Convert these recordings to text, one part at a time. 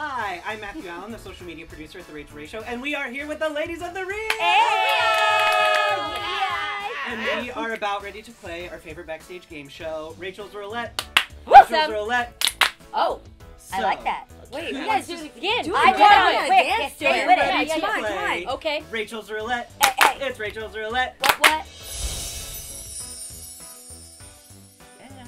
Hi, I'm Matthew Allen, the social media producer at The Rachael Ray Show, and we are here with the ladies of the ring! And we are about ready to play our favorite backstage game show, Rachael's Roulette. Rachael's Roulette. Oh, so, I like that. Wait, you guys do it again. I want to dance. Do it. Come on. Okay. Rachael's Roulette. Hey. It's Rachael's Roulette. What?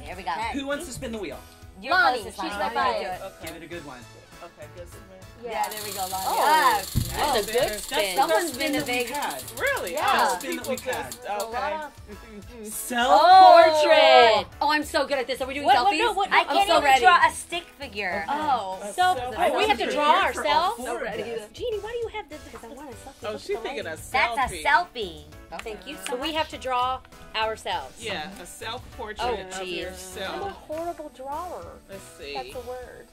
There we go. Who wants to spin the wheel? Lonnie, she's not going to do it. Okay. Give it a good one. Okay, good spin. Yeah, there we go, Lonnie. Oh, that's a good spin. Someone's been to Vegas. Vegas. Really? Yeah. The spin that we've had. Okay. Self-portrait. Oh, I'm so good at this. Are we doing selfies? No, I'm I so can't ready. even draw a stick figure. Oh, we have to draw ourselves? Jeannie, why do you have this? Because I want a selfie. Oh, she's thinking a selfie. That's a selfie. Thank you So we have to draw ourselves. Yeah, a self-portrait of I'm a yourself. horrible drawer. Let's see. That's a word.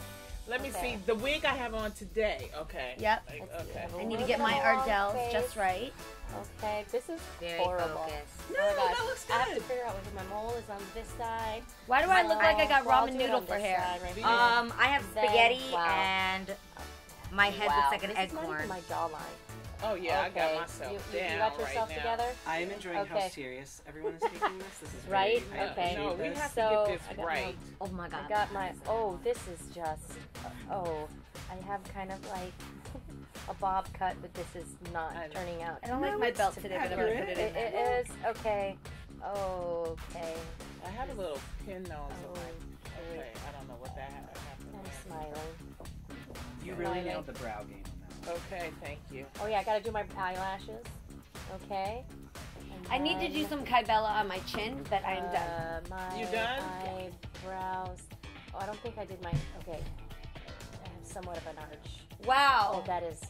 Let me see. The wig I have on today. Okay. Yep. Okay. I need to get my Ardells just right. Okay, this is Very horrible. focused. No, Oh my gosh. that looks I have to good. figure out whether my mole is on this side. Why do I look like I got Well, I'll ramen do it noodle on for this hair? side right here. I have Then- spaghetti wow. and my head looks like an This is not eggcorn. even my jawline. Oh yeah, Okay. I got myself you down got yourself right together? I am enjoying how Okay. serious everyone is taking this. This is Right? Very, I Okay. No, we appreciate have this. to So, get I this got right. Oh my god. I got my, this is just, I have kind of like a bob cut, but this is not turning out. I don't like No, my it's belt today, but I'm gonna put it in It there. is, okay. Okay. I have a little pin nose on my. Okay, I don't know what that happened. I'm smiling. You really nailed the brow game on that. Okay, thank you. Oh yeah, I gotta do my eyelashes. Okay. And I need to do then, some Kybella on my chin, but I'm done. My You done? eyebrows. Oh, I don't think I did my, okay. I have somewhat of an arch. Oh, Wow. that is,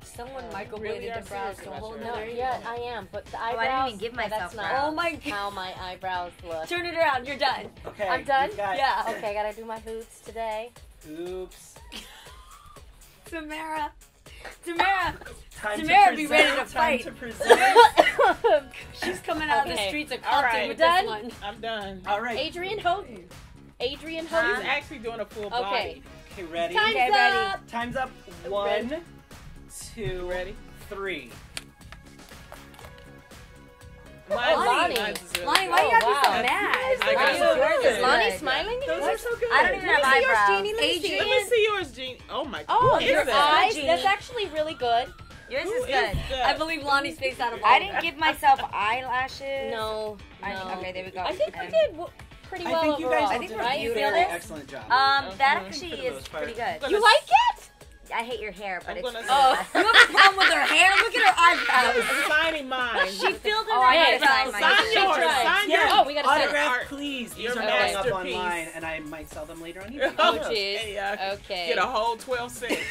Someone Really microbladed are the brows serious to a about whole your nother. yeah, I am, but the I eyebrows, didn't even give myself that's not brows. Oh my how my eyebrows look. Turn it around, you're done. Okay. I'm done? you've got- Yeah. Okay, I gotta do my hoots today. Oops. Tamara. Time Tamara to be present. ready to fight. Time to present. She's coming out of the Okay. streets of All Compton right. with Done? this one. I'm done. All right. Adrian Houghton. Adrian She's Houghton. actually doing a full Okay. body. Okay, ready? Time's Okay, ready. up. Time's up. 1, 2, Ready? 3. Lonnie. Mine's is really Lonnie, good. why you gotta be so wow. mad? I got Yours so is good. Is Lonnie good. smiling? Those are so good. I don't even have Let me see yours, eyebrows. Jeannie. Let me see. Let me see yours, Jean. Oh my god. Oh, Who is your that? eyes. That's actually really good. Yours Who is good. that? I believe Lonnie's face out of I didn't give myself eyelashes. No. Okay, there we go. I think we did pretty well I think you overall. guys all think did we're a beautiful. very excellent job. That For actually the is most part. pretty good. You like it? I hate your hair, but I'm it's gonna Oh, you have a problem with her hair? Look at her eyebrows. I'm signing mine. She filled in Oh, her I eyebrows. gotta sign mine. Sign yours. tried. Sign Yeah. yours. Oh, we gotta sign Autograph, art. please. These Your are going up masterpiece. online, and I might sell them later on eBay. Oh, Who knows? jeez. Hey, Okay. Get a whole 12 cents.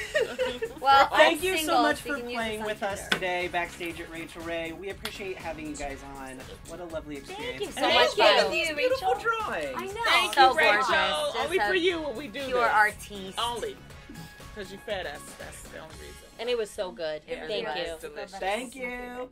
Well, Thank I'm you single, so much so for you can use playing this with on us Tinder. today backstage at Rachael Ray. We appreciate having you guys on. What a lovely experience. you so And much, thank Rachel. you for these beautiful drawings. I know. Thank So you, Rachel. gorgeous. Only Just for a you will we do pure this. artiste. Only. Because you fed us. That's the only reason. And it was so good. It really Thank was. you. Delicious. Thank you.